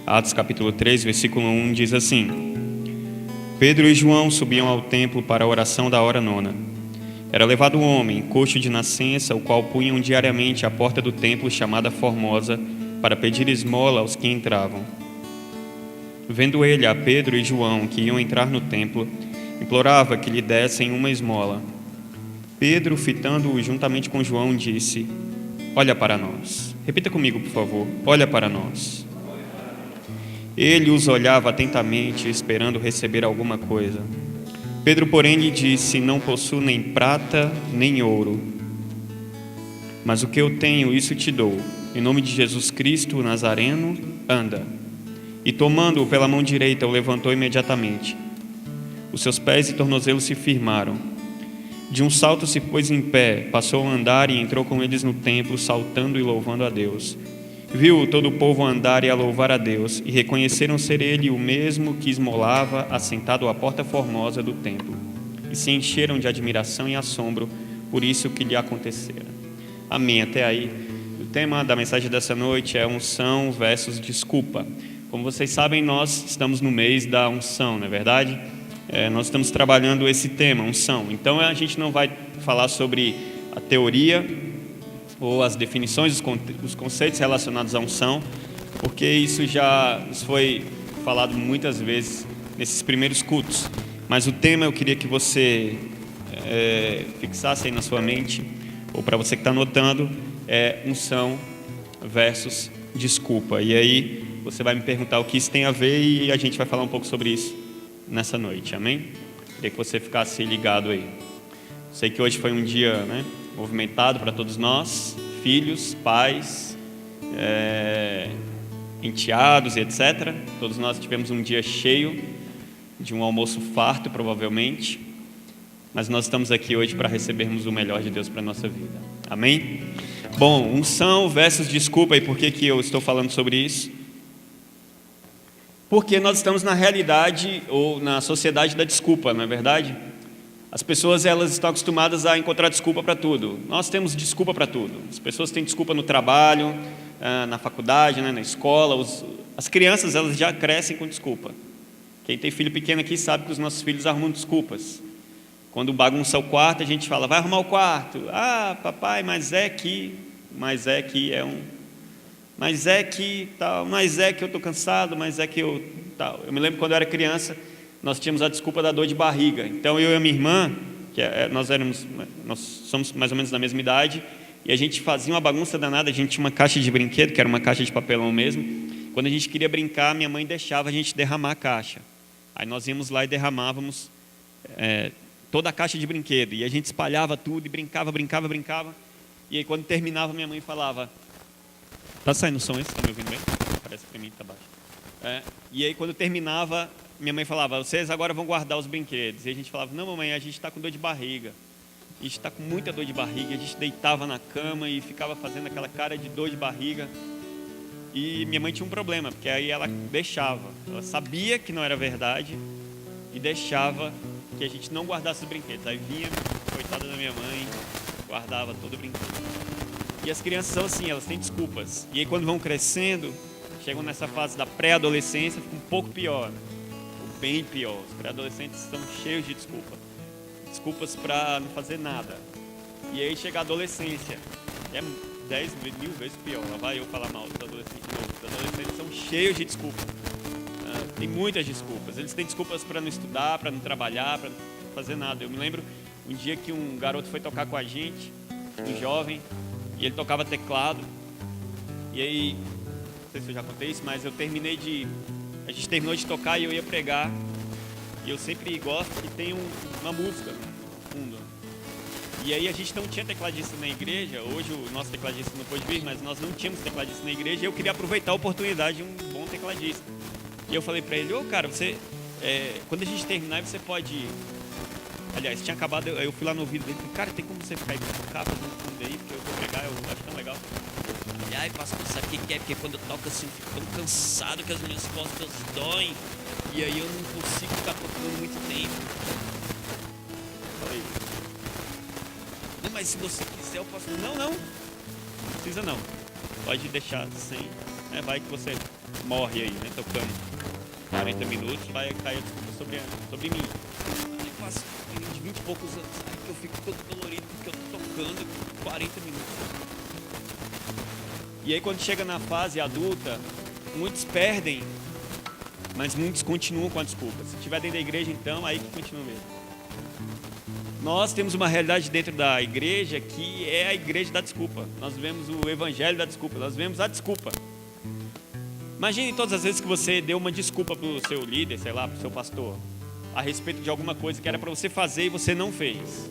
Atos capítulo 3, versículo 1 diz assim: Pedro e João subiam ao templo para a oração da hora nona. Era levado um homem, coxo de nascença, o qual punham diariamente à porta do templo chamada Formosa, para pedir esmola aos que entravam. Vendo ele a Pedro e João, que iam entrar no templo, implorava que lhe dessem uma esmola. Pedro, fitando-o juntamente com João, disse: Olha para nós. Repita comigo, por favor. Olha para nós. Ele os olhava atentamente, esperando receber alguma coisa. Pedro, porém, lhe disse: Não possuo nem prata, nem ouro, mas o que eu tenho, isso te dou. Em nome de Jesus Cristo, o Nazareno, anda. E tomando-o pela mão direita, o levantou imediatamente. Os seus pés e tornozelos se firmaram. De um salto se pôs em pé, passou a andar e entrou com eles no templo, saltando e louvando a Deus. Viu todo o povo andar e a louvar a Deus, e reconheceram ser ele o mesmo que esmolava, assentado à porta formosa do templo. E se encheram de admiração e assombro por isso que lhe acontecera. Amém. Até aí. O tema da mensagem dessa noite é unção versus desculpa. Como vocês sabem, nós estamos no mês da unção, não é verdade? Nós estamos trabalhando esse tema, unção. Então a gente não vai falar sobre a teoria ou as definições, os conceitos relacionados à unção, porque isso foi falado muitas vezes nesses primeiros cultos. Mas o tema eu queria que você fixasse aí na sua mente, ou para você que está anotando, é unção versus desculpa. E aí você vai me perguntar o que isso tem a ver e a gente vai falar um pouco sobre isso nessa noite, amém? Queria que você ficasse ligado aí. Sei que hoje foi um dia, movimentado para todos nós, filhos, pais, enteados, etc. Todos nós tivemos um dia cheio, de um almoço farto, provavelmente, mas nós estamos aqui hoje para recebermos o melhor de Deus para a nossa vida, amém? Bom, unção versus desculpa, e por que eu estou falando sobre isso? Porque nós estamos na realidade, ou na sociedade da desculpa, não é verdade? As pessoas, elas estão acostumadas a encontrar desculpa para tudo. Nós temos desculpa para tudo. As pessoas têm desculpa no trabalho, na faculdade, na escola. As crianças, elas já crescem com desculpa. Quem tem filho pequeno aqui sabe que os nossos filhos arrumam desculpas. Quando bagunça o quarto, a gente fala: vai arrumar o quarto. Ah, papai, mas é que eu estou cansado, mas é que eu tal. Eu me lembro quando eu era criança, nós tínhamos a desculpa da dor de barriga. Então eu e a minha irmã, nós somos mais ou menos da mesma idade, e a gente fazia uma bagunça danada. A gente tinha uma caixa de brinquedo, que era uma caixa de papelão mesmo. Quando a gente queria brincar, minha mãe deixava a gente derramar a caixa. Aí nós íamos lá e derramávamos toda a caixa de brinquedo, e a gente espalhava tudo e brincava. E aí quando terminava, minha mãe falava: tá saindo som esse? Tá me ouvindo bem? Parece que para mim tá baixo. E aí quando terminava, minha mãe falava: vocês agora vão guardar os brinquedos. E a gente falava: não, mamãe, a gente está com dor de barriga. A gente está com muita dor de barriga. A gente deitava na cama e ficava fazendo aquela cara de dor de barriga. E minha mãe tinha um problema, porque aí ela deixava. Ela sabia que não era verdade e deixava que a gente não guardasse os brinquedos. Aí vinha, coitada da minha mãe, guardava todo o brinquedo. E as crianças são assim, elas têm desculpas. E aí quando vão crescendo, chegam nessa fase da pré-adolescência, fica um pouco pior, ou bem pior. Os pré-adolescentes estão cheios de desculpas para não fazer nada. E aí chega a adolescência, é 10 mil vezes pior. Lá vai eu falar mal dos adolescentes de novo. Os adolescentes são cheios de desculpas. Tem muitas desculpas. Eles têm desculpas para não estudar, para não trabalhar, para não fazer nada. Eu me lembro um dia que um garoto foi tocar com a gente, um jovem, e ele tocava teclado. E aí, não sei se eu já contei isso, mas a gente terminou de tocar e eu ia pregar. E eu sempre gosto que tenha uma música no fundo. E aí a gente não tinha tecladista na igreja. Hoje o nosso tecladista não pôde vir, mas nós não tínhamos tecladista na igreja. E eu queria aproveitar a oportunidade de um bom tecladista. E eu falei pra ele: cara, você, quando a gente terminar, você pode... Aliás, tinha acabado, eu fui lá no ouvido dele e falei: cara, tem como você ficar aí com capa no fundo aí, porque eu vou pregar, eu acho tão legal. Ai, pastor, sabe o que é? Porque quando eu toco assim, eu fico ficando cansado, que as minhas costas doem, e aí eu não consigo ficar tocando muito tempo. Falei: não, mas se você quiser, eu posso... Não precisa não, pode deixar sem, vai que você morre aí, né? Tocando 40 minutos, vai cair a desculpa sobre mim. Aí eu faço de 20 e poucos anos, aí que eu fico todo dolorido porque eu tô tocando 40 minutos. E aí quando chega na fase adulta, muitos perdem, mas muitos continuam com a desculpa. Se estiver dentro da igreja, então, aí que continua mesmo. Nós temos uma realidade dentro da igreja que é a igreja da desculpa. Nós vemos o evangelho da desculpa, nós vemos a desculpa. Imagine todas as vezes que você deu uma desculpa para o seu líder, sei lá, para o seu pastor, a respeito de alguma coisa que era para você fazer e você não fez.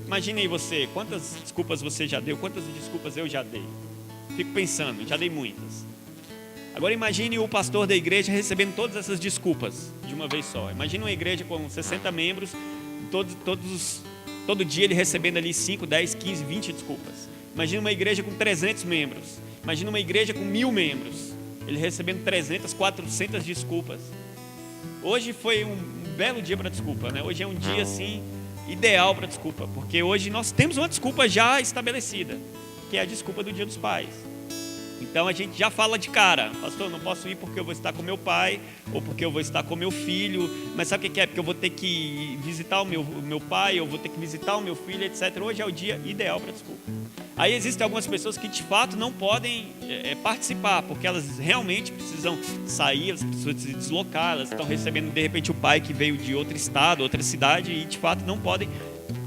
Imagine aí você, quantas desculpas você já deu, quantas desculpas eu já dei. Fico pensando, já dei muitas. Agora imagine o pastor da igreja recebendo todas essas desculpas de uma vez só. Imagine uma igreja com 60 membros, todo dia ele recebendo ali 5, 10, 15, 20 desculpas. Imagine uma igreja com 300 membros. Imagine uma igreja com 1000 membros. Ele recebendo 300, 400 desculpas. Hoje foi um belo dia para desculpa, né? Hoje é um dia assim ideal para desculpa, porque hoje nós temos uma desculpa já estabelecida, que é a desculpa do Dia dos Pais. Então a gente já fala de cara, pastor, eu não posso ir porque eu vou estar com meu pai, ou porque eu vou estar com meu filho, mas sabe o que é? Porque eu vou ter que visitar o meu pai, eu vou ter que visitar o meu filho, etc. Hoje é o dia ideal para desculpa. Aí existem algumas pessoas que de fato não podem participar, porque elas realmente precisam sair, elas precisam se deslocar, elas estão recebendo de repente o pai que veio de outro estado, outra cidade, e de fato não podem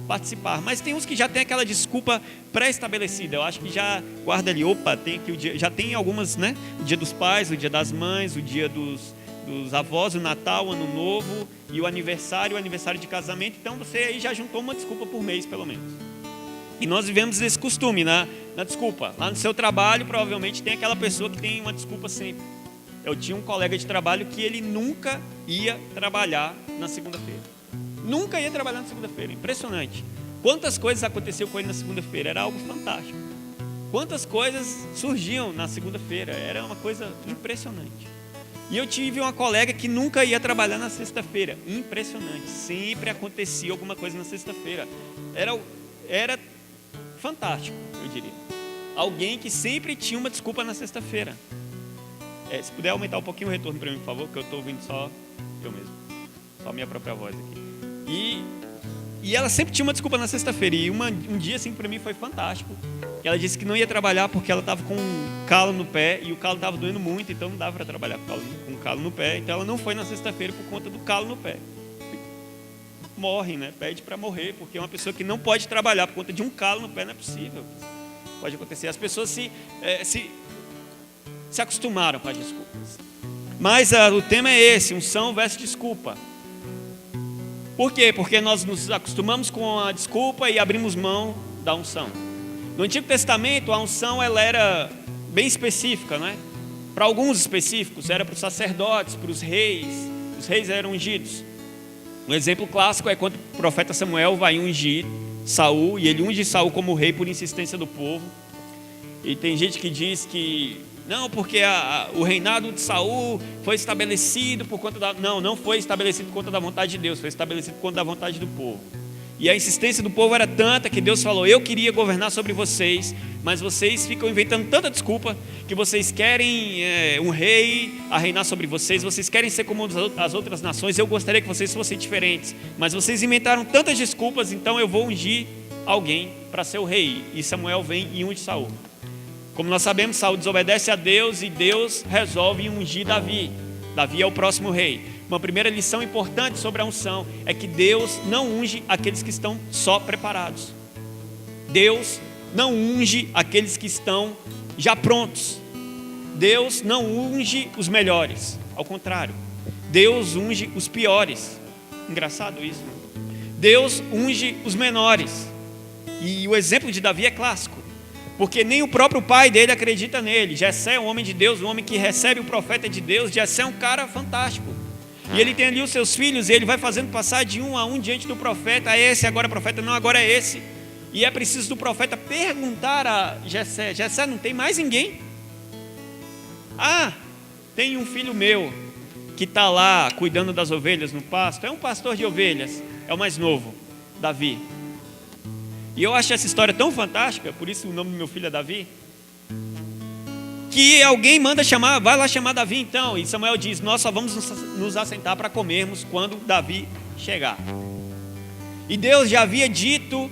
participar. Mas tem uns que já tem aquela desculpa pré-estabelecida. Eu acho que já guarda ali, opa, tem aqui o dia, já tem algumas, né? O Dia dos Pais, o Dia das Mães, o Dia dos avós, o Natal, o Ano Novo e o aniversário de casamento. Então você aí já juntou uma desculpa por mês, pelo menos. E nós vivemos esse costume na desculpa. Lá no seu trabalho, provavelmente tem aquela pessoa que tem uma desculpa sempre. Eu tinha um colega de trabalho que ele nunca ia trabalhar na segunda-feira. Nunca ia trabalhar na segunda-feira. Impressionante. Quantas coisas aconteciam com ele na segunda-feira? Era algo fantástico. Quantas coisas surgiam na segunda-feira? Era uma coisa impressionante. E eu tive uma colega que nunca ia trabalhar na sexta-feira. Impressionante. Sempre acontecia alguma coisa na sexta-feira. Era fantástico, eu diria. Alguém que sempre tinha uma desculpa na sexta-feira. Se puder aumentar um pouquinho o retorno para mim, por favor, que eu estou ouvindo só eu mesmo. Só a minha própria voz aqui. E ela sempre tinha uma desculpa na sexta-feira. E um dia, assim, para mim foi fantástico. Ela disse que não ia trabalhar porque ela estava com um calo no pé. E o calo estava doendo muito, então não dava para trabalhar com calo no pé. Então ela não foi na sexta-feira por conta do calo no pé. Morre, né? Pede para morrer, porque é uma pessoa que não pode trabalhar por conta de um calo no pé, não é possível. Pode acontecer. As pessoas se acostumaram com as desculpas. Mas o tema é esse, unção versus desculpa. Por quê? Porque nós nos acostumamos com a desculpa e abrimos mão da unção. No Antigo Testamento, a unção ela era bem específica, né? Para alguns específicos, era para os sacerdotes, para os reis. Os reis eram ungidos. Um exemplo clássico é quando o profeta Samuel vai ungir Saul, e ele unge Saul como rei por insistência do povo. E tem gente que diz que não, porque o reinado de Saul foi estabelecido por conta da... Não foi estabelecido por conta da vontade de Deus, foi estabelecido por conta da vontade do povo. E a insistência do povo era tanta que Deus falou, eu queria governar sobre vocês, mas vocês ficam inventando tanta desculpa que vocês querem um rei a reinar sobre vocês, vocês querem ser como as outras nações, eu gostaria que vocês fossem diferentes, mas vocês inventaram tantas desculpas, então eu vou ungir alguém para ser o rei. E Samuel vem e unge Saul. Como nós sabemos, Saul desobedece a Deus e Deus resolve ungir Davi. Davi é o próximo rei. Uma primeira lição importante sobre a unção é que Deus não unge aqueles que estão só preparados. Deus não unge aqueles que estão já prontos. Deus não unge os melhores. Ao contrário, Deus unge os piores. Engraçado isso, né? Deus unge os menores. E o exemplo de Davi é clássico. Porque nem o próprio pai dele acredita nele. Jessé é um homem de Deus, um homem que recebe o profeta de Deus. Jessé é um cara fantástico. E ele tem ali os seus filhos, e ele vai fazendo passar de um a um diante do profeta. Esse agora é profeta, não, agora é esse. E é preciso do profeta perguntar a Jessé: Jessé, não tem mais ninguém? Ah, tem um filho meu que está lá cuidando das ovelhas no pasto. É um pastor de ovelhas, é o mais novo, Davi. E eu acho essa história tão fantástica, por isso o nome do meu filho é Davi. que alguém manda chamar, vai lá chamar Davi então. E Samuel diz: nós só vamos nos assentar para comermos quando Davi chegar. E Deus já havia dito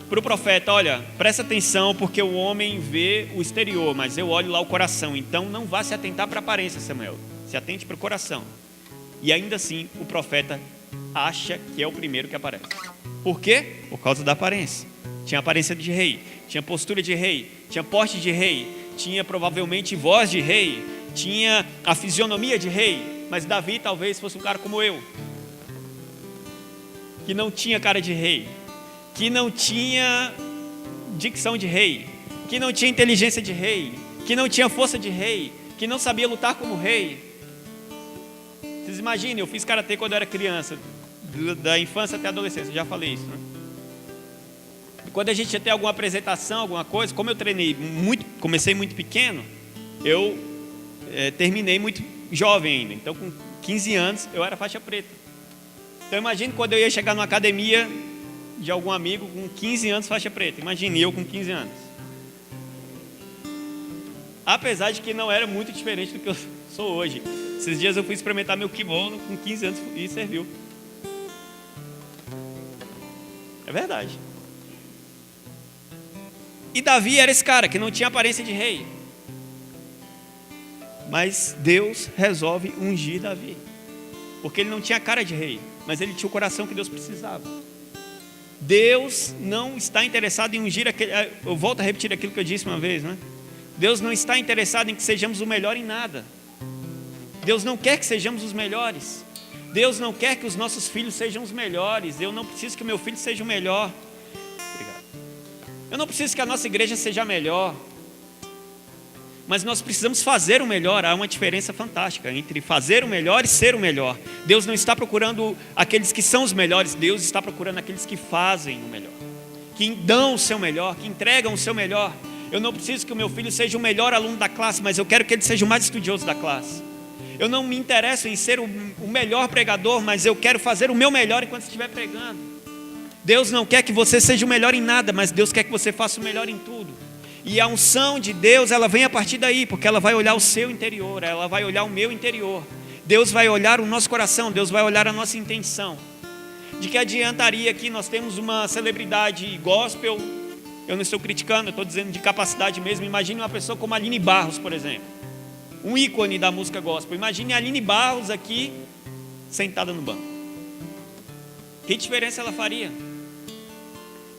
para o profeta: olha, presta atenção, porque o homem vê o exterior, mas eu olho lá o coração. Então não vá se atentar para a aparência, Samuel, se atente para o coração. E ainda assim o profeta acha que é o primeiro que aparece. Por quê? Por causa da aparência. Tinha aparência de rei, tinha postura de rei, tinha porte de rei, tinha provavelmente voz de rei, tinha a fisionomia de rei. Mas Davi talvez fosse um cara como eu, que não tinha cara de rei, que não tinha dicção de rei, que não tinha inteligência de rei, que não tinha força de rei, que não sabia lutar como rei. Vocês imaginem, eu fiz karatê quando eu era criança, da infância até a adolescência, já falei isso, né? E quando a gente ia ter alguma apresentação, alguma coisa, como eu treinei muito, comecei muito pequeno, eu terminei muito jovem ainda. Então com 15 anos eu era faixa preta. Então imagine quando eu ia chegar numa academia de algum amigo com 15 anos faixa preta. Imagine eu com 15 anos. Apesar de que não era muito diferente do que eu sou hoje. Esses dias eu fui experimentar meu kimono com 15 anos e serviu. É verdade. E Davi era esse cara que não tinha aparência de rei. Mas Deus resolve ungir Davi. Porque ele não tinha cara de rei, mas ele tinha o coração que Deus precisava. Deus não está interessado em ungir aquele... Eu volto a repetir aquilo que eu disse uma vez, né? Deus não está interessado em que sejamos o melhor em nada. Deus não quer que sejamos os melhores. Deus não quer que os nossos filhos sejam os melhores. Eu não preciso que o meu filho seja o melhor. Obrigado. Eu não preciso que a nossa igreja seja a melhor. Mas nós precisamos fazer o melhor. Há uma diferença fantástica entre fazer o melhor e ser o melhor. Deus não está procurando aqueles que são os melhores. Deus está procurando aqueles que fazem o melhor, que dão o seu melhor, que entregam o seu melhor. Eu não preciso que o meu filho seja o melhor aluno da classe, mas eu quero que ele seja o mais estudioso da classe. Eu não me interesso em ser o melhor pregador, mas eu quero fazer o meu melhor enquanto estiver pregando. Deus não quer que você seja o melhor em nada, mas Deus quer que você faça o melhor em tudo. E a unção de Deus, ela vem a partir daí, porque ela vai olhar o seu interior, ela vai olhar o meu interior. Deus vai olhar o nosso coração, Deus vai olhar a nossa intenção. De que adiantaria que nós temos uma celebridade gospel? Eu não estou criticando, eu estou dizendo de capacidade mesmo. Imagine uma pessoa como a Aline Barros, por exemplo, um ícone da música gospel. Imagine a Aline Barros aqui, sentada no banco. Que diferença ela faria?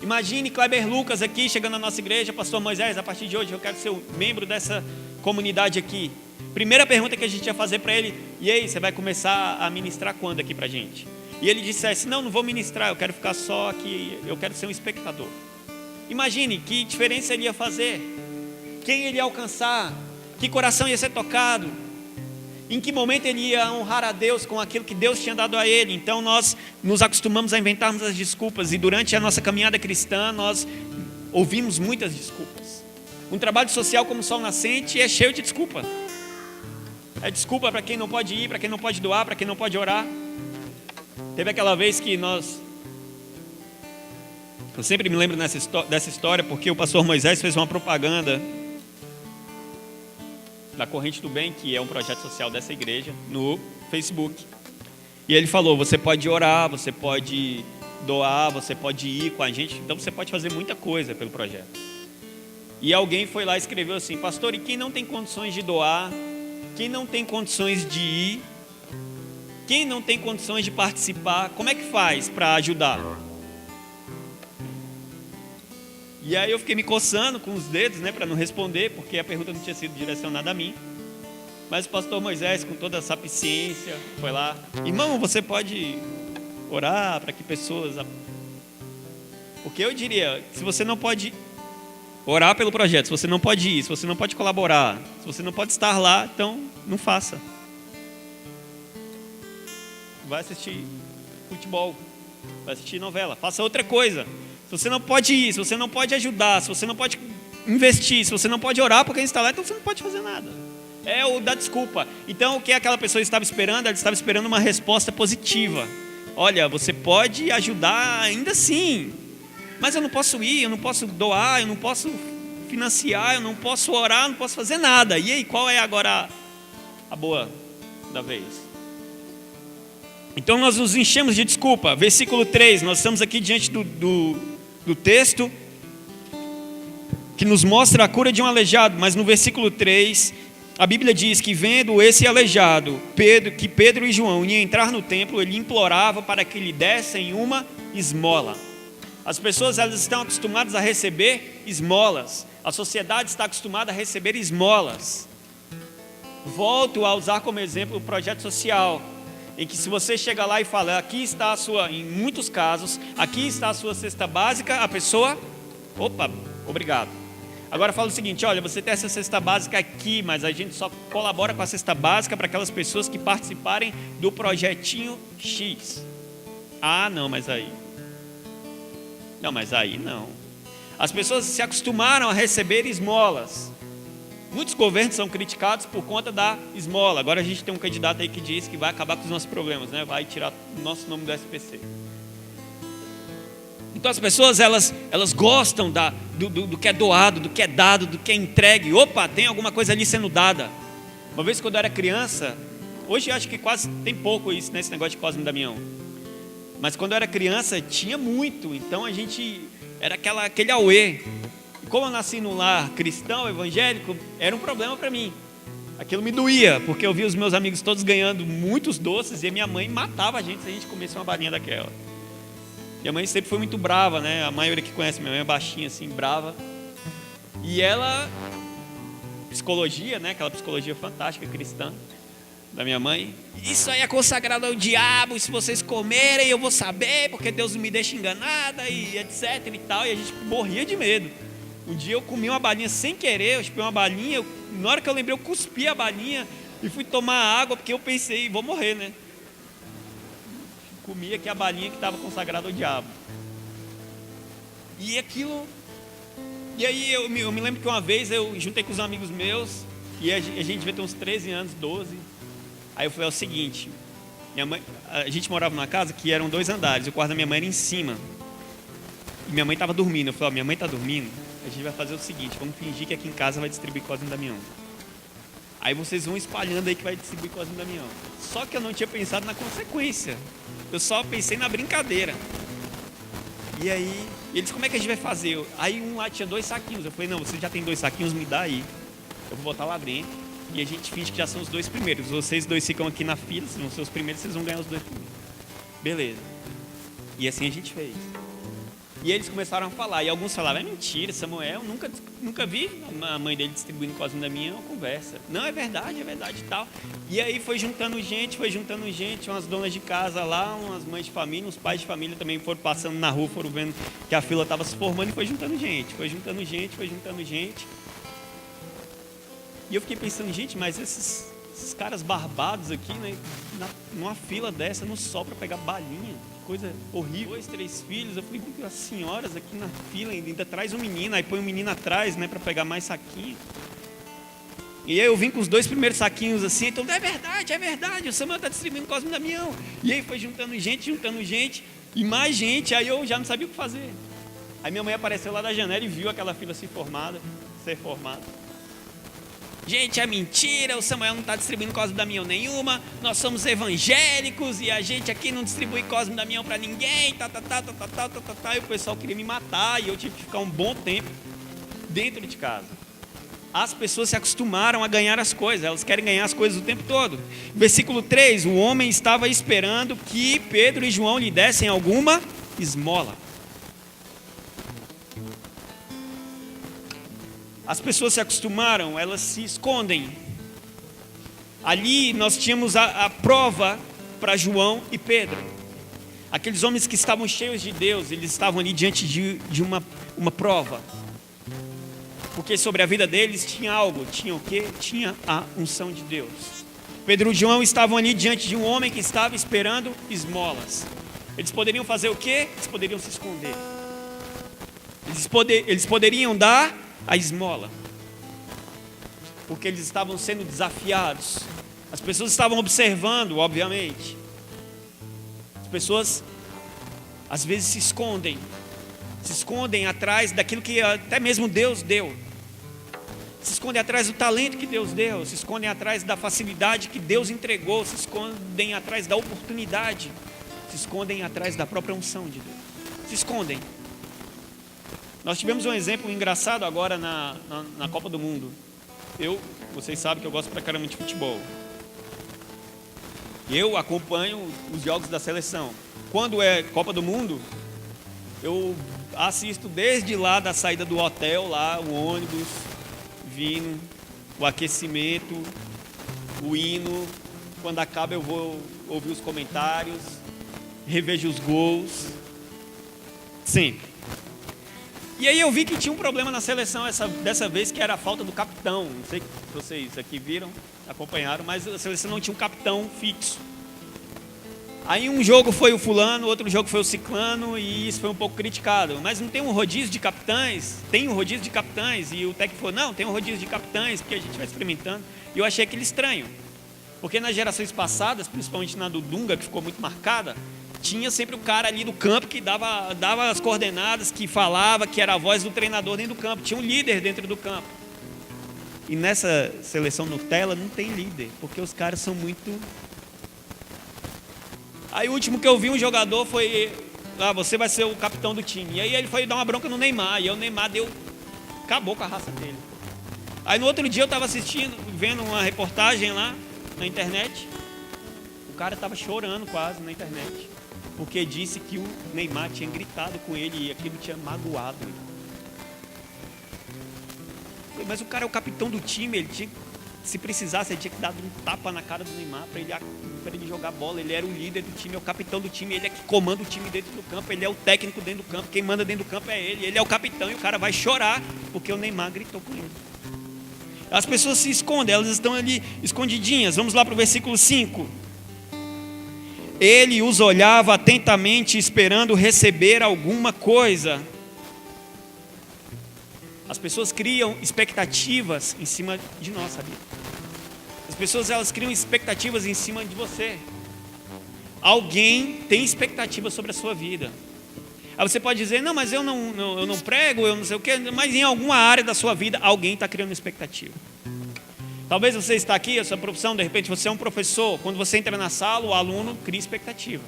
Imagine Kleber Lucas aqui, chegando na nossa igreja. Pastor Moisés, a partir de hoje eu quero ser um membro dessa comunidade aqui. Primeira pergunta que a gente ia fazer para ele: e aí, você vai começar a ministrar quando aqui para a gente? E ele dissesse: não vou ministrar, eu quero ficar só aqui, eu quero ser um espectador. Imagine que diferença ele ia fazer, quem ele ia alcançar, que coração ia ser tocado, em que momento ele ia honrar a Deus com aquilo que Deus tinha dado a ele. Então nós nos acostumamos a inventarmos as desculpas, e durante a nossa caminhada cristã nós ouvimos muitas desculpas. Um trabalho social como Sol Nascente é cheio de desculpa. É desculpa para quem não pode ir, para quem não pode doar, para quem não pode orar. Teve aquela vez que eu sempre me lembro dessa história, porque o pastor Moisés fez uma propaganda da Corrente do Bem, que é um projeto social dessa igreja, no Facebook. E ele falou: você pode orar, você pode doar, você pode ir com a gente, então você pode fazer muita coisa pelo projeto. E alguém foi lá e escreveu assim: pastor, e quem não tem condições de doar, quem não tem condições de ir, quem não tem condições de participar, como é que faz para ajudar? E aí eu fiquei me coçando com os dedos, para não responder, porque a pergunta não tinha sido direcionada a mim. Mas o pastor Moisés, com toda essa paciência, foi lá: irmão, você pode orar para que pessoas... Porque eu diria, se você não pode orar pelo projeto, se você não pode ir, se você não pode colaborar, se você não pode estar lá, então não faça. Vai assistir futebol, vai assistir novela, faça outra coisa. Se você não pode ir, se você não pode ajudar, se você não pode investir, se você não pode orar por quem está lá, então você não pode fazer nada. É o da desculpa. Então o que aquela pessoa estava esperando? Ela estava esperando uma resposta positiva. Olha, você pode ajudar ainda assim, mas eu não posso ir, eu não posso doar, eu não posso financiar, eu não posso orar, não posso fazer nada. E aí, qual é agora a boa da vez? Então nós nos enchemos de desculpa. Versículo 3, nós estamos aqui diante do texto que nos mostra a cura de um aleijado, mas no versículo 3, a Bíblia diz que vendo esse aleijado, que Pedro e João iam entrar no templo, ele implorava para que lhe dessem uma esmola. As pessoas, elas estão acostumadas a receber esmolas, a sociedade está acostumada a receber esmolas. Volto a usar como exemplo o projeto social, em que se você chega lá e fala, aqui está a sua, em muitos casos, aqui está a sua cesta básica, a pessoa, opa, obrigado. Agora fala o seguinte, olha, você tem essa cesta básica aqui, mas a gente só colabora com a cesta básica para aquelas pessoas que participarem do projetinho X. Ah, não, mas aí. Não, mas aí não. As pessoas se acostumaram a receber esmolas. Muitos governos são criticados por conta da esmola. Agora a gente tem um candidato aí que diz que vai acabar com os nossos problemas, né? Vai tirar o nosso nome do SPC. Então as pessoas, elas gostam do que é doado, do que é dado, do que é entregue. Opa, tem alguma coisa ali sendo dada. Uma vez quando eu era criança, hoje eu acho que quase tem pouco isso, nesse negócio de Cosme e Damião. Mas quando eu era criança, tinha muito. Então a gente, era aquele auê. E como eu nasci num lar cristão, evangélico, era um problema para mim. Aquilo me doía, porque eu via os meus amigos todos ganhando muitos doces e a minha mãe matava a gente se a gente comesse uma balinha daquela. Minha mãe sempre foi muito brava, né? A maioria que conhece minha mãe é baixinha, assim, brava. E ela, psicologia, né? Aquela psicologia fantástica cristã da minha mãe. Isso aí é consagrado ao diabo, e se vocês comerem eu vou saber, porque Deus não me deixa enganada, e etc e tal. E a gente morria de medo. Um dia eu comi uma balinha sem querer, eu chupei uma balinha, na hora que eu lembrei eu cuspi a balinha e fui tomar água, porque eu pensei, vou morrer, né? Comia aqui a balinha que estava consagrada ao diabo. E aquilo... E aí eu me lembro que uma vez eu juntei com os amigos meus, e a gente devia ter uns 13 anos, 12. Aí eu falei, é o seguinte, minha mãe, a gente morava numa casa que eram 2 andares, o quarto da minha mãe era em cima. E minha mãe estava dormindo. Eu falei, minha mãe está dormindo, a gente vai fazer o seguinte, vamos fingir que aqui em casa vai distribuir Cosme e Damião. Aí vocês vão espalhando aí que vai distribuir Cosme e Damião. Só que eu não tinha pensado na consequência. Eu só pensei na brincadeira. E aí, eles, como é que a gente vai fazer? Aí um lá tinha 2 saquinhos. Eu falei, não, você já tem 2 saquinhos, me dá aí. Eu vou botar lá dentro. E a gente finge que já são os 2 primeiros. Vocês 2 ficam aqui na fila, se vão ser os primeiros, vocês vão ganhar os 2 primeiros. Beleza. E assim a gente fez. E eles começaram a falar. E alguns falavam, é mentira, Samuel, nunca vi a mãe dele distribuindo Cosme e Damião, uma conversa. Não, é verdade e tal. E aí foi juntando gente, umas donas de casa lá, umas mães de família, uns pais de família também foram passando na rua, foram vendo que a fila estava se formando e foi juntando gente. E eu fiquei pensando, gente, mas esses caras barbados aqui, né, numa fila dessa, não só para pegar balinha, que coisa horrível. 2, 3 filhos, eu falei, as senhoras aqui na fila ainda traz um menino, aí põe um menino atrás, né, para pegar mais saquinho. E aí eu vim com os 2 primeiros saquinhos assim, então é verdade, o Samuel está distribuindo Cosme e Damião. E aí foi juntando gente, e mais gente, aí eu já não sabia o que fazer. Aí minha mãe apareceu lá da janela e viu aquela fila ser formada. Gente, é mentira, o Samuel não está distribuindo Cosme e Damião nenhuma, nós somos evangélicos e a gente aqui não distribui Cosme e Damião para ninguém, e o pessoal queria me matar e eu tive que ficar um bom tempo dentro de casa. As pessoas se acostumaram a ganhar as coisas, elas querem ganhar as coisas o tempo todo. Versículo 3, o homem estava esperando que Pedro e João lhe dessem alguma esmola. As pessoas se acostumaram, elas se escondem. Ali nós tínhamos a prova para João e Pedro. Aqueles homens que estavam cheios de Deus, eles estavam ali diante de uma prova. Porque sobre a vida deles tinha algo, tinha o quê? Tinha a unção de Deus. Pedro e João estavam ali diante de um homem que estava esperando esmolas. Eles poderiam fazer o quê? Eles poderiam se esconder. Eles poderiam dar a esmola, porque eles estavam sendo desafiados. As pessoas estavam observando, obviamente. As pessoas às vezes se escondem atrás daquilo que até mesmo Deus deu. se escondem atrás do talento que Deus deu, se escondem atrás da facilidade que Deus entregou, se escondem atrás da oportunidade, se escondem atrás da própria unção de Deus. Se escondem. Nós tivemos um exemplo engraçado agora na Copa do Mundo. Vocês sabem que eu gosto pra caramba de futebol. Eu acompanho os jogos da seleção. Quando é Copa do Mundo, eu assisto desde lá da saída do hotel, lá, o ônibus vindo, o aquecimento, o hino. Quando acaba eu vou ouvir os comentários, revejo os gols, sempre. E aí eu vi que tinha um problema na seleção dessa vez, que era a falta do capitão. Não sei se vocês aqui viram, acompanharam, mas a seleção não tinha um capitão fixo. Aí um jogo foi o fulano, outro jogo foi o ciclano, e isso foi um pouco criticado. Mas não tem um rodízio de capitães? Tem um rodízio de capitães. E o técnico falou, não, tem um rodízio de capitães, porque a gente vai experimentando. E eu achei aquilo estranho. Porque nas gerações passadas, principalmente na do Dunga, que ficou muito marcada, tinha sempre o cara ali do campo que dava as coordenadas, que falava, que era a voz do treinador dentro do campo. Tinha um líder dentro do campo. E nessa seleção Nutella não tem líder, porque os caras são muito... Aí o último que eu vi um jogador foi, você vai ser o capitão do time. E aí ele foi dar uma bronca no Neymar, e aí o Neymar acabou com a raça dele. Aí no outro dia eu estava vendo uma reportagem lá na internet, o cara estava chorando quase na internet, porque disse que o Neymar tinha gritado com ele e aquilo tinha magoado ele. Mas o cara é o capitão do time, ele tinha, se precisasse, ele tinha que dar um tapa na cara do Neymar para ele jogar bola. Ele era o líder do time, é o capitão do time, ele é que comanda o time dentro do campo, ele é o técnico dentro do campo, quem manda dentro do campo é ele é o capitão, e o cara vai chorar porque o Neymar gritou com ele. As pessoas se escondem, elas estão ali escondidinhas. Vamos lá para o versículo 5. Ele os olhava atentamente, esperando receber alguma coisa. As pessoas criam expectativas em cima de nós, sabia? As pessoas, elas criam expectativas em cima de você. Alguém tem expectativa sobre a sua vida. Aí você pode dizer, não, mas eu não prego, eu não sei o quê, mas em alguma área da sua vida, alguém está criando expectativa. Talvez você está aqui, a sua profissão, de repente você é um professor, quando você entra na sala, o aluno cria expectativa.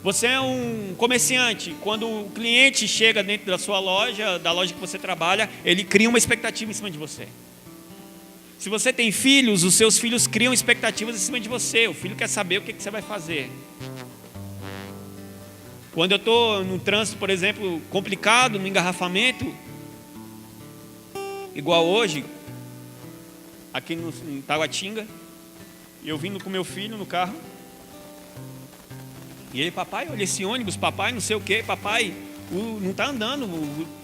Você é um comerciante, quando o cliente chega dentro da sua loja, da loja que você trabalha, ele cria uma expectativa em cima de você. Se você tem filhos, os seus filhos criam expectativas em cima de você. O filho quer saber o que você vai fazer. Quando eu estou no trânsito, por exemplo, complicado, no engarrafamento, igual hoje, aqui em Taguatinga, eu vindo com meu filho no carro, e ele, papai, olha esse ônibus, papai, não sei o que, papai, não está andando,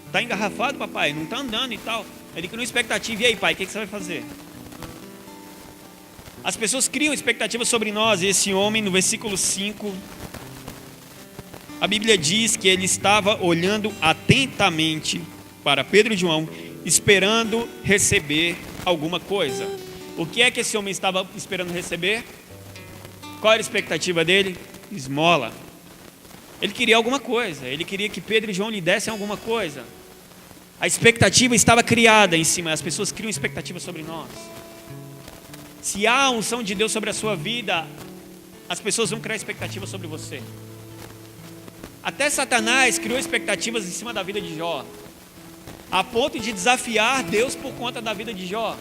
está engarrafado, papai, não está andando e tal. Ele criou uma expectativa, e aí, pai, o que você vai fazer? As pessoas criam expectativas sobre nós, e esse homem, no versículo 5, a Bíblia diz que ele estava olhando atentamente para Pedro e João, esperando receber alguma coisa. O que é que esse homem estava esperando receber? Qual era a expectativa dele? Esmola. Ele queria alguma coisa, ele queria que Pedro e João lhe dessem alguma coisa. A expectativa estava criada em cima, as pessoas criam expectativa sobre nós. Se há a unção de Deus sobre a sua vida, as pessoas vão criar expectativa sobre você. Até Satanás criou expectativas em cima da vida de Jó, a ponto de desafiar Deus por conta da vida de Jó.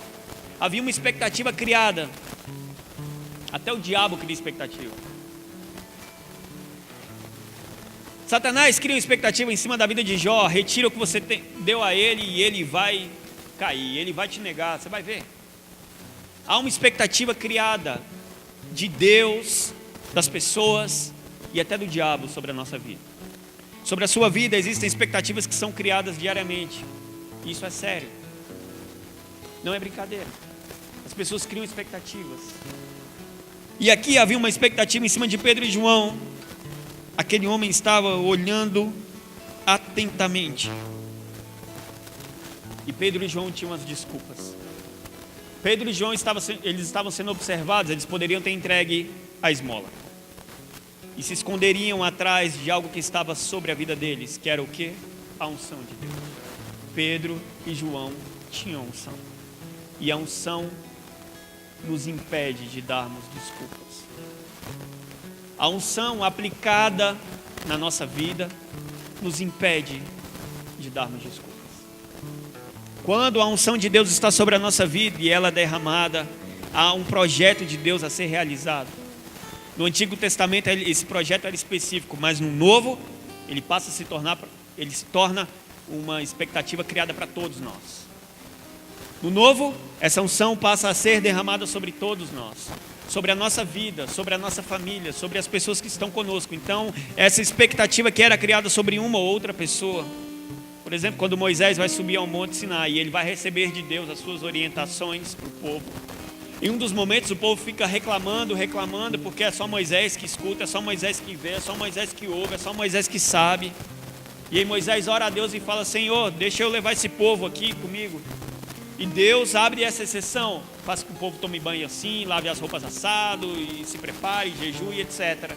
Havia uma expectativa criada. Até o diabo cria expectativa. Satanás cria uma expectativa em cima da vida de Jó, retira o que você deu a ele e ele vai cair, ele vai te negar, você vai ver. Há uma expectativa criada de Deus, das pessoas e até do diabo sobre a nossa vida. Sobre a sua vida existem expectativas que são criadas diariamente. Isso é sério. Não é brincadeira. As pessoas criam expectativas. E aqui havia uma expectativa em cima de Pedro e João. Aquele homem estava olhando atentamente. E Pedro e João tinham as desculpas. Pedro e João eles estavam sendo observados, eles poderiam ter entregue a esmola. E se esconderiam atrás de algo que estava sobre a vida deles, que era o quê? A unção de Deus. Pedro e João tinha unção. E a unção nos impede de darmos desculpas. A unção aplicada na nossa vida nos impede de darmos desculpas. Quando a unção de Deus está sobre a nossa vida e ela é derramada, há um projeto de Deus a ser realizado. No Antigo Testamento esse projeto era específico, mas no Novo ele se torna uma expectativa criada para todos nós. No Novo, essa unção passa a ser derramada sobre todos nós, sobre a nossa vida, sobre a nossa família, sobre as pessoas que estão conosco. Então, essa expectativa que era criada sobre uma ou outra pessoa, por exemplo, quando Moisés vai subir ao Monte Sinai, ele vai receber de Deus as suas orientações para o povo. Em um dos momentos o povo fica reclamando, porque é só Moisés que escuta, é só Moisés que vê, é só Moisés que ouve, é só Moisés que sabe. E aí Moisés ora a Deus e fala: Senhor, deixa eu levar esse povo aqui comigo. E Deus abre essa exceção, faz que o povo tome banho assim, lave as roupas assado, e se prepare, jejue, etc.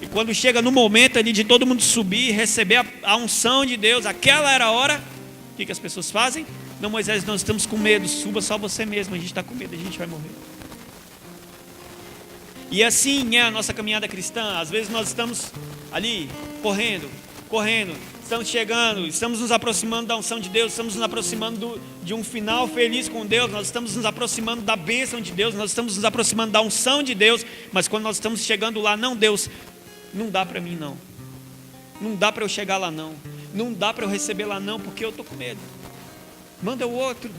E quando chega no momento ali de todo mundo subir e receber a unção de Deus, aquela era a hora, o que as pessoas fazem? Não, Moisés, nós estamos com medo, suba só você mesmo, a gente está com medo, a gente vai morrer. E assim é a nossa caminhada cristã. Às vezes nós estamos ali, correndo, estamos chegando, estamos nos aproximando da unção de Deus, estamos nos aproximando de um final feliz com Deus, nós estamos nos aproximando da bênção de Deus, nós estamos nos aproximando da unção de Deus, mas quando nós estamos chegando lá, não, Deus, não dá para mim não, não dá para eu chegar lá não, não dá para eu receber lá não, porque eu estou com medo, manda o outro,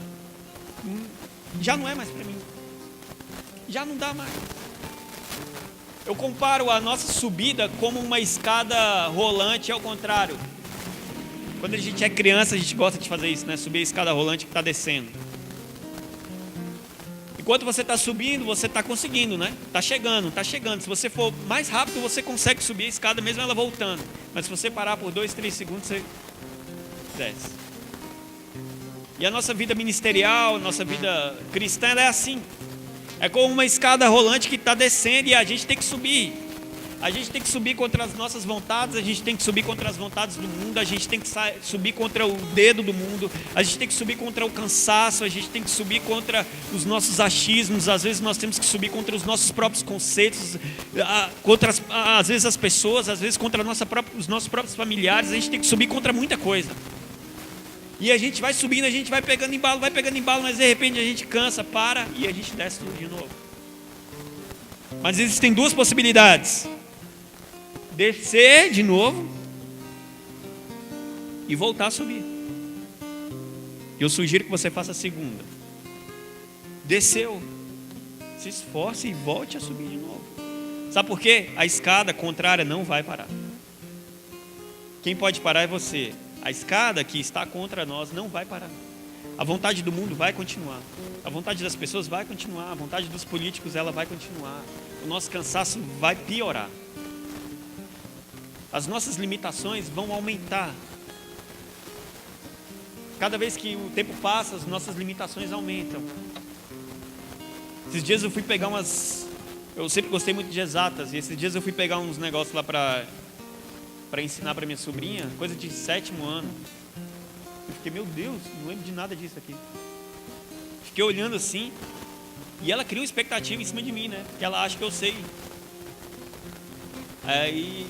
já não é mais para mim, já não dá mais. Eu comparo a nossa subida como uma escada rolante, ao contrário. Quando a gente é criança, a gente gosta de fazer isso, né? Subir a escada rolante que está descendo. Enquanto você está subindo, você está conseguindo, né? Está chegando. Se você for mais rápido, você consegue subir a escada mesmo ela voltando. Mas se você parar por 2, 3 segundos, você desce. E a nossa vida ministerial, nossa vida cristã, ela é assim. É como uma escada rolante que está descendo e a gente tem que subir. A gente tem que subir contra as nossas vontades, a gente tem que subir contra as vontades do mundo, a gente tem que subir contra o dedo do mundo, a gente tem que subir contra o cansaço, a gente tem que subir contra os nossos achismos, às vezes nós temos que subir contra os nossos próprios conceitos, contra às vezes as pessoas, às vezes contra os nossos próprios familiares, a gente tem que subir contra muita coisa. E a gente vai subindo, a gente vai pegando embalo, mas de repente a gente cansa, para e a gente desce tudo de novo. Mas existem duas possibilidades: descer de novo e voltar a subir. Eu sugiro que você faça a segunda. Desceu, se esforce e volte a subir de novo. Sabe por quê? A escada contrária não vai parar. Quem pode parar é você. A escada que está contra nós não vai parar. A vontade do mundo vai continuar. A vontade das pessoas vai continuar. A vontade dos políticos, ela vai continuar. O nosso cansaço vai piorar. As nossas limitações vão aumentar. Cada vez que o tempo passa, as nossas limitações aumentam. Esses dias eu fui pegar eu sempre gostei muito de exatas. E esses dias eu fui pegar uns negócios lá para ensinar para minha sobrinha, coisa de 7º ano. Eu fiquei, meu Deus, não lembro de nada disso aqui. Fiquei olhando assim, e ela criou expectativa em cima de mim, né? Porque ela acha que eu sei. Aí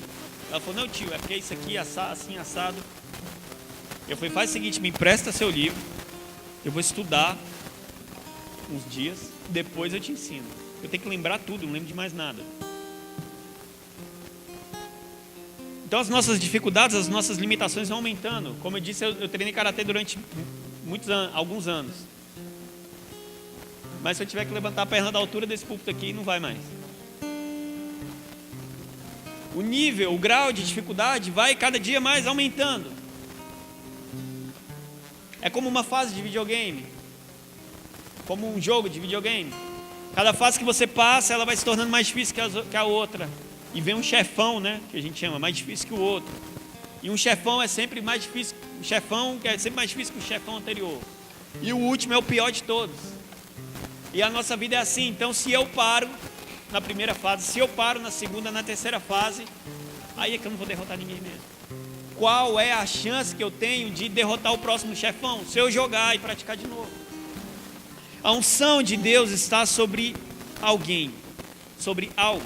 ela falou: não, tio, é porque isso aqui é assim, assado. Eu falei: faz o seguinte, me empresta seu livro, eu vou estudar uns dias, depois eu te ensino. Eu tenho que lembrar tudo, não lembro de mais nada. Então as nossas dificuldades, as nossas limitações vão aumentando. Como eu disse, eu treinei karatê durante alguns anos. Mas se eu tiver que levantar a perna da altura desse púlpito aqui, não vai mais. O nível, o grau de dificuldade vai cada dia mais aumentando. É como uma fase de videogame, como um jogo de videogame. Cada fase que você passa, ela vai se tornando mais difícil que a outra. E vem um chefão, né, que a gente chama, mais difícil que o outro. E um chefão é sempre mais difícil, um chefão que é sempre mais difícil que o chefão anterior. E o último é o pior de todos. E a nossa vida é assim. Então, se eu paro na primeira fase, se eu paro na segunda, na terceira fase, aí é que eu não vou derrotar ninguém mesmo. qual é a chance que eu tenho de derrotar o próximo chefão? Se eu jogar e praticar de novo. A unção de Deus está sobre alguém, sobre algo.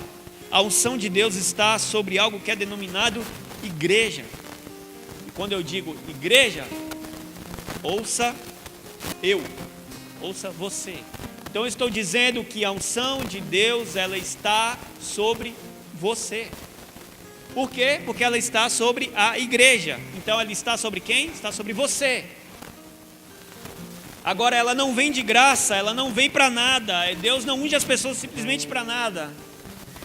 A unção de Deus está sobre algo que é denominado igreja. E quando eu digo igreja, ouça você. Então eu estou dizendo que a unção de Deus, ela está sobre você. Por quê? Porque ela está sobre a igreja. Então ela está sobre quem? Está sobre você. Agora ela não vem de graça, ela não vem para nada. Deus não unge as pessoas simplesmente para nada.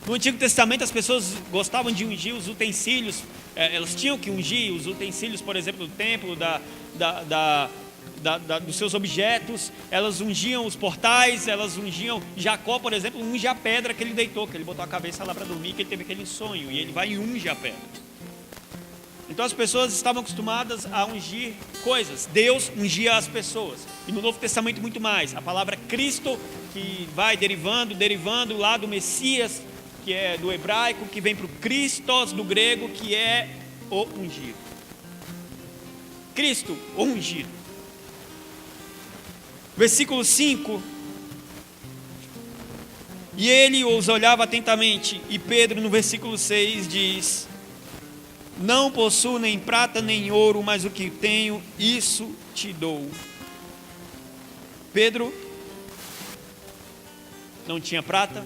No Antigo Testamento as pessoas gostavam de ungir os utensílios, elas tinham que ungir os utensílios, por exemplo, do templo, dos seus objetos, elas ungiam os portais, elas ungiam. Jacó, por exemplo, unge a pedra que ele deitou, que ele botou a cabeça lá para dormir, que ele teve aquele sonho, e ele vai e unge a pedra. Então as pessoas estavam acostumadas a ungir coisas, Deus ungia as pessoas. E no Novo Testamento muito mais, a palavra Cristo, que vai derivando lá do Messias, que é do hebraico, que vem para o Christos do grego, que é o ungido. Cristo, o ungido. Versículo 5. E ele os olhava atentamente, e Pedro no versículo 6 diz: não possuo nem prata nem ouro, mas o que tenho, isso te dou. Pedro não tinha prata,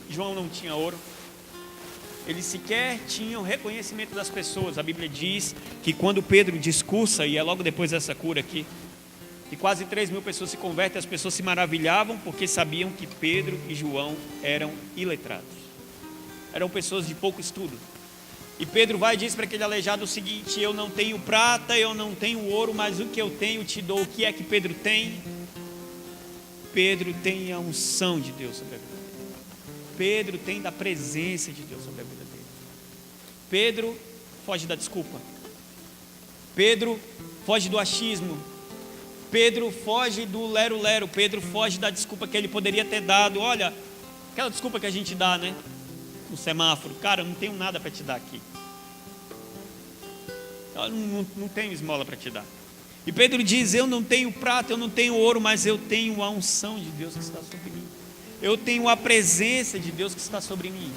João não tinha ouro, eles sequer tinham reconhecimento das pessoas. A Bíblia diz que quando Pedro discursa, e é logo depois dessa cura aqui, e quase 3.000 pessoas se convertem, as pessoas se maravilhavam porque sabiam que Pedro e João eram iletrados, eram pessoas de pouco estudo. E Pedro vai e diz para aquele aleijado o seguinte: eu não tenho prata, eu não tenho ouro, mas o que eu tenho te dou. O que é que Pedro tem? Pedro tem a unção de Deus sobre a vida dele. Pedro tem da presença de Deus sobre a vida dele. Pedro foge da desculpa. Pedro foge do achismo. Pedro foge do lero-lero. Pedro foge da desculpa que ele poderia ter dado. Olha, aquela desculpa que a gente dá, né? No semáforo: cara, eu não tenho nada para te dar aqui. Eu não tenho esmola para te dar. E Pedro diz: eu não tenho prata, eu não tenho ouro, mas eu tenho a unção de Deus que está sobre mim. Eu tenho a presença de Deus que está sobre mim.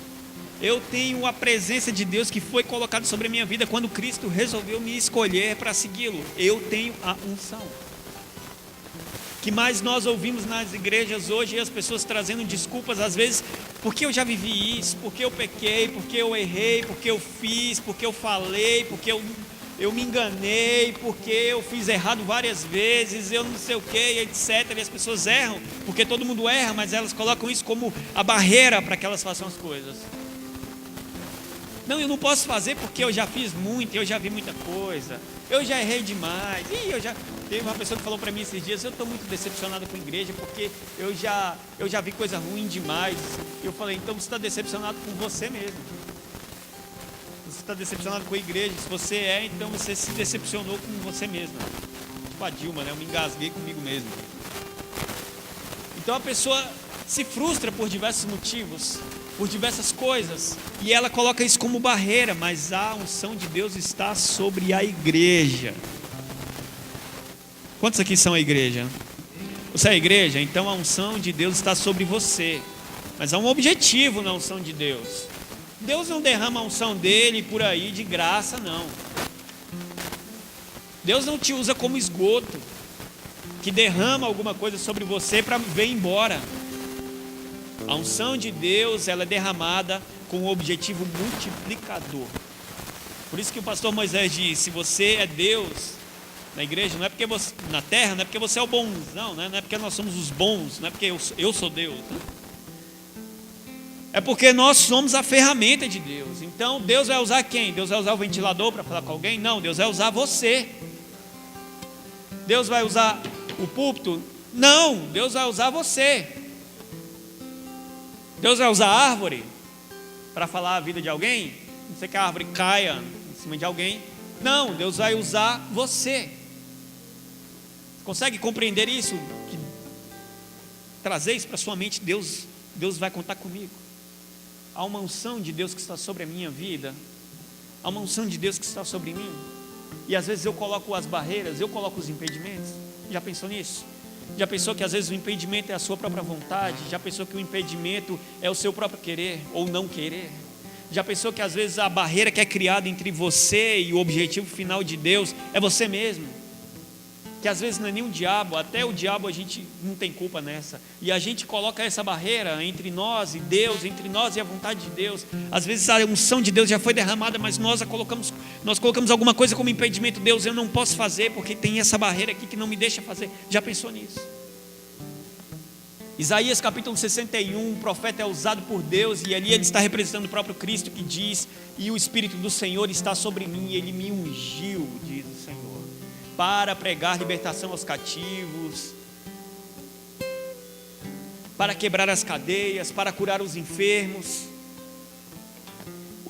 Eu tenho a presença de Deus que foi colocada sobre a minha vida quando Cristo resolveu me escolher para segui-lo. Eu tenho a unção. Que mais nós ouvimos nas igrejas hoje, as pessoas trazendo desculpas, às vezes, porque eu já vivi isso, porque eu pequei, porque eu errei, porque eu fiz, porque eu falei, porque eu me enganei, porque eu fiz errado várias vezes, eu não sei o que, etc. E as pessoas erram, porque todo mundo erra, mas elas colocam isso como a barreira para que elas façam as coisas. Não, eu não posso fazer porque eu já fiz muito, eu já vi muita coisa, eu já errei demais. Teve uma pessoa que falou para mim esses dias: eu estou muito decepcionado com a igreja porque eu já vi coisa ruim demais. Eu falei: então você está decepcionado com você mesmo. Você está decepcionado com a igreja. Se você é, então você se decepcionou com você mesmo. Tipo a Dilma, né? Eu me engasguei comigo mesmo. Então a pessoa se frustra por diversos motivos, por diversas coisas, e ela coloca isso como barreira, mas a unção de Deus está sobre a igreja. Quantos aqui são a igreja? Você é a igreja? Então a unção de Deus está sobre você. Mas há um objetivo na unção de Deus. Deus não derrama a unção dele por aí de graça, não. Deus não te usa como esgoto, que derrama alguma coisa sobre você para vir embora. A unção de Deus, ela é derramada com um objetivo multiplicador. Por isso que o pastor Moisés diz: se você é Deus na igreja, não é porque você, na terra, não é porque você é o bom, não é porque nós somos os bons, não é porque eu sou Deus, né? É porque nós somos a ferramenta de Deus. Então Deus vai usar quem? Deus vai usar o ventilador para falar com alguém? Não, Deus vai usar você. Deus vai usar o púlpito? Não, Deus vai usar você. Deus vai usar a árvore para falar a vida de alguém? Não sei que a árvore caia em cima de alguém. Não, Deus vai usar você. Consegue compreender isso? Trazer isso para sua mente. Deus vai contar comigo. Há uma unção de Deus que está sobre a minha vida. Há uma unção de Deus que está sobre mim. E às vezes eu coloco as barreiras, eu coloco os impedimentos. Já pensou nisso? Já pensou que às vezes o impedimento é a sua própria vontade? Já pensou que o impedimento é o seu próprio querer ou não querer? Já pensou que às vezes a barreira que é criada entre você e o objetivo final de Deus é você mesmo? Que às vezes não é nem o diabo, até o diabo a gente não tem culpa nessa. E a gente coloca essa barreira entre nós e Deus, entre nós e a vontade de Deus. Às vezes a unção de Deus já foi derramada, mas nós colocamos alguma coisa como impedimento. Deus, eu não posso fazer porque tem essa barreira aqui que não me deixa fazer. Já pensou nisso? Isaías capítulo 61, o profeta é usado por Deus e ali ele está representando o próprio Cristo, que diz: e o Espírito do Senhor está sobre mim, ele me ungiu, diz o Senhor, para pregar libertação aos cativos, para quebrar as cadeias, para curar os enfermos.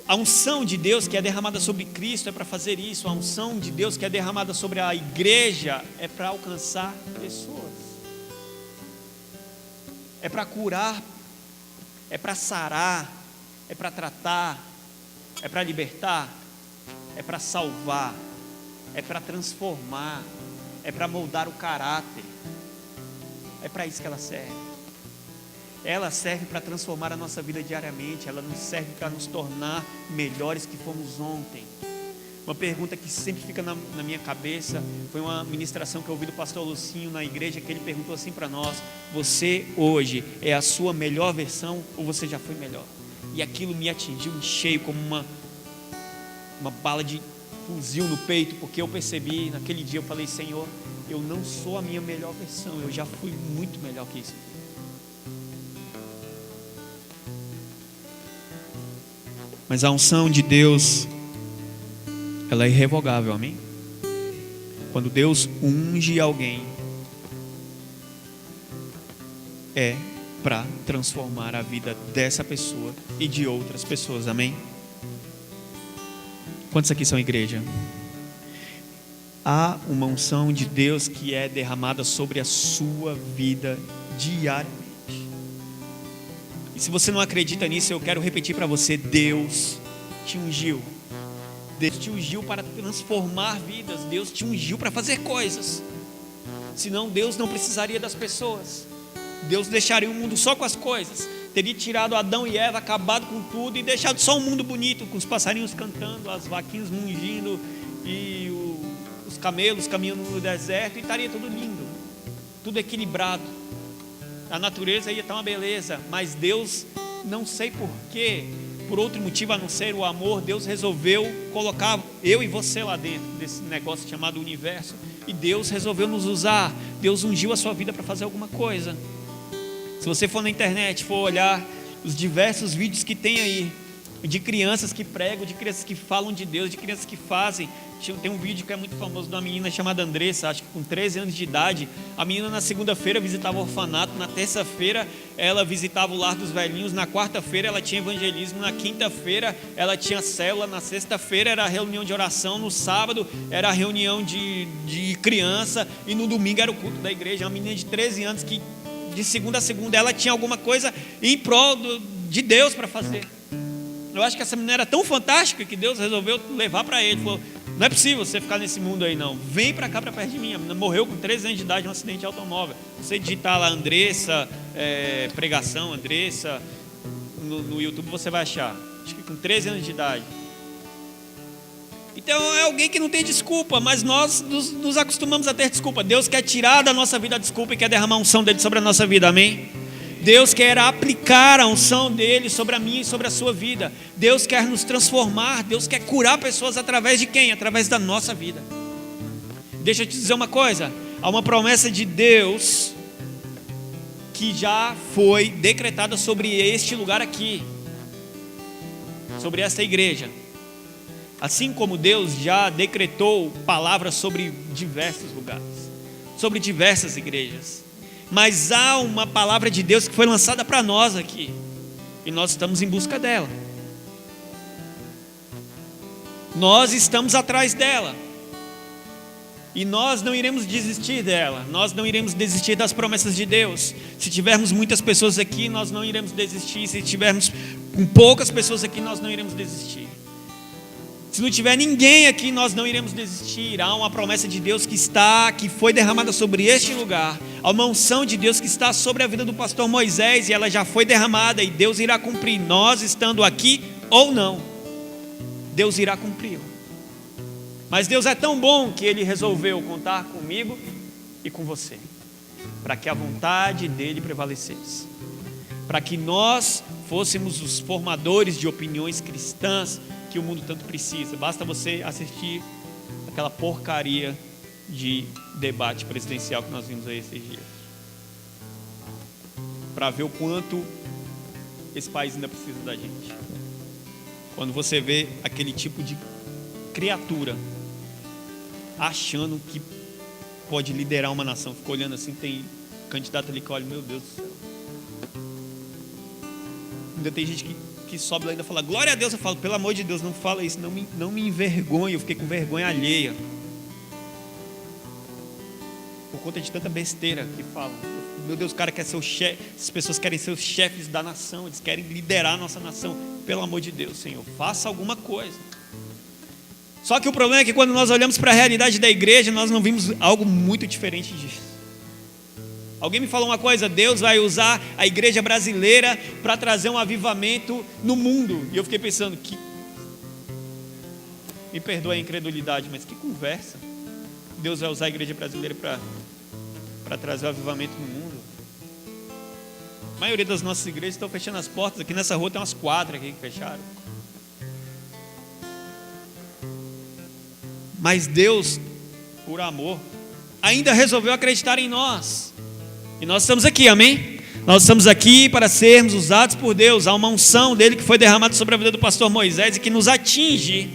A unção de Deus que é derramada sobre Cristo é para fazer isso. A unção de Deus que é derramada sobre a igreja é para alcançar pessoas, é para curar, é para sarar, é para tratar, é para libertar, é para salvar, é para transformar, é para moldar o caráter. É para isso que ela serve. Ela serve para transformar a nossa vida diariamente. Ela nos serve para nos tornar melhores que fomos ontem. Uma pergunta que sempre fica na minha cabeça foi uma ministração que eu ouvi do pastor Lucinho na igreja, que ele perguntou assim para nós: você hoje é a sua melhor versão ou você já foi melhor? E aquilo me atingiu em cheio como uma bala de fuzil no peito, porque eu percebi, naquele dia eu falei: Senhor, eu não sou a minha melhor versão, eu já fui muito melhor que isso. Mas a unção de Deus, ela é irrevogável, amém? Quando Deus unge alguém, é para transformar a vida dessa pessoa e de outras pessoas, amém? Quantos aqui são igreja? Há uma unção de Deus que é derramada sobre a sua vida diariamente. E se você não acredita nisso, eu quero repetir para você: Deus te ungiu. Deus te ungiu para transformar vidas. Deus te ungiu para fazer coisas. Senão Deus não precisaria das pessoas. Deus deixaria o mundo só com as coisas. Teria tirado Adão e Eva, acabado com tudo e deixado só um mundo bonito, com os passarinhos cantando, as vaquinhas mungindo e os camelos caminhando no deserto, e estaria tudo lindo, tudo equilibrado. A natureza ia estar uma beleza, mas Deus, não sei porquê, por outro motivo a não ser o amor, Deus resolveu colocar eu e você lá dentro desse negócio chamado universo, e Deus resolveu nos usar. Deus ungiu a sua vida para fazer alguma coisa. Se você for na internet, for olhar os diversos vídeos que tem aí, de crianças que pregam, de crianças que falam de Deus, de crianças que fazem. Tem um vídeo que é muito famoso de uma menina chamada Andressa, acho que com 13 anos de idade. A menina na segunda-feira visitava o orfanato, na terça-feira ela visitava o lar dos velhinhos, na quarta-feira ela tinha evangelismo, na quinta-feira ela tinha célula, na sexta-feira era a reunião de oração, no sábado era a reunião de criança e no domingo era o culto da igreja. Uma menina de 13 anos que de segunda a segunda ela tinha alguma coisa em prol de Deus para fazer. Eu acho que essa menina era tão fantástica que Deus resolveu levar para ele. Falou: não é possível você ficar nesse mundo aí não, vem para cá, para perto de mim. A menina morreu com 13 anos de idade em um acidente de automóvel. Você digitar lá Andressa, pregação Andressa no YouTube, você vai achar. Acho que com 13 anos de idade. Então é alguém que não tem desculpa, mas nós nos acostumamos a ter desculpa. Deus quer tirar da nossa vida a desculpa e quer derramar a unção dele sobre a nossa vida, amém? Deus quer aplicar a unção dele sobre a minha e sobre a sua vida. Deus quer nos transformar. Deus quer curar pessoas através de quem? Através da nossa vida. Deixa eu te dizer uma coisa: há uma promessa de Deus que já foi decretada sobre este lugar aqui, sobre esta igreja. Assim como Deus já decretou palavras sobre diversos lugares, sobre diversas igrejas. Mas há uma palavra de Deus que foi lançada para nós aqui, e nós estamos em busca dela. Nós estamos atrás dela, e nós não iremos desistir dela. Nós não iremos desistir das promessas de Deus. Se tivermos muitas pessoas aqui, nós não iremos desistir. Se tivermos com poucas pessoas aqui, nós não iremos desistir. Se não tiver ninguém aqui, nós não iremos desistir. Há uma promessa de Deus que foi derramada sobre este lugar. Há uma unção de Deus que está sobre a vida do pastor Moisés, e ela já foi derramada, e Deus irá cumprir, nós estando aqui ou não. Deus irá cumpri-la. Mas Deus é tão bom que Ele resolveu contar comigo e com você, para que a vontade dEle prevalecesse, para que nós fôssemos os formadores de opiniões cristãs que o mundo tanto precisa. Basta você assistir aquela porcaria de debate presidencial que nós vimos aí esses dias, para ver o quanto esse país ainda precisa da gente. Quando você vê aquele tipo de criatura achando que pode liderar uma nação, fica olhando assim, tem candidato ali que olha, meu Deus do céu. Ainda tem gente que sobe lá e ainda fala, glória a Deus. Eu falo, pelo amor de Deus, não fala isso, não me envergonhe. Eu fiquei com vergonha alheia por conta de tanta besteira que falam. Meu Deus, o cara quer ser o chefe, as pessoas querem ser os chefes da nação, eles querem liderar a nossa nação. Pelo amor de Deus, Senhor, faça alguma coisa. Só que o problema é que quando nós olhamos para a realidade da igreja, nós não vimos algo muito diferente disso. Alguém me falou uma coisa, Deus vai usar a igreja brasileira para trazer um avivamento no mundo. E eu fiquei pensando, me perdoa a incredulidade, mas que conversa. Deus vai usar a igreja brasileira para trazer o avivamento no mundo. A maioria das nossas igrejas estão fechando as portas. Aqui nessa rua tem umas 4 aqui que fecharam. Mas Deus, por amor, ainda resolveu acreditar em nós. E nós estamos aqui, amém? Nós estamos aqui para sermos usados por Deus. Há uma unção dele que foi derramada sobre a vida do pastor Moisés e que nos atinge.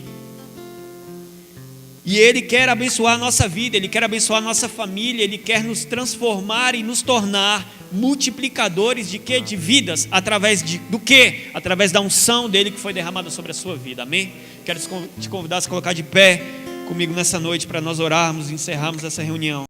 E Ele quer abençoar a nossa vida, Ele quer abençoar a nossa família, Ele quer nos transformar e nos tornar multiplicadores de quê? De vidas, através do quê? Através da unção dEle que foi derramada sobre a sua vida, amém? Quero te convidar a se colocar de pé comigo nessa noite para nós orarmos e encerrarmos essa reunião.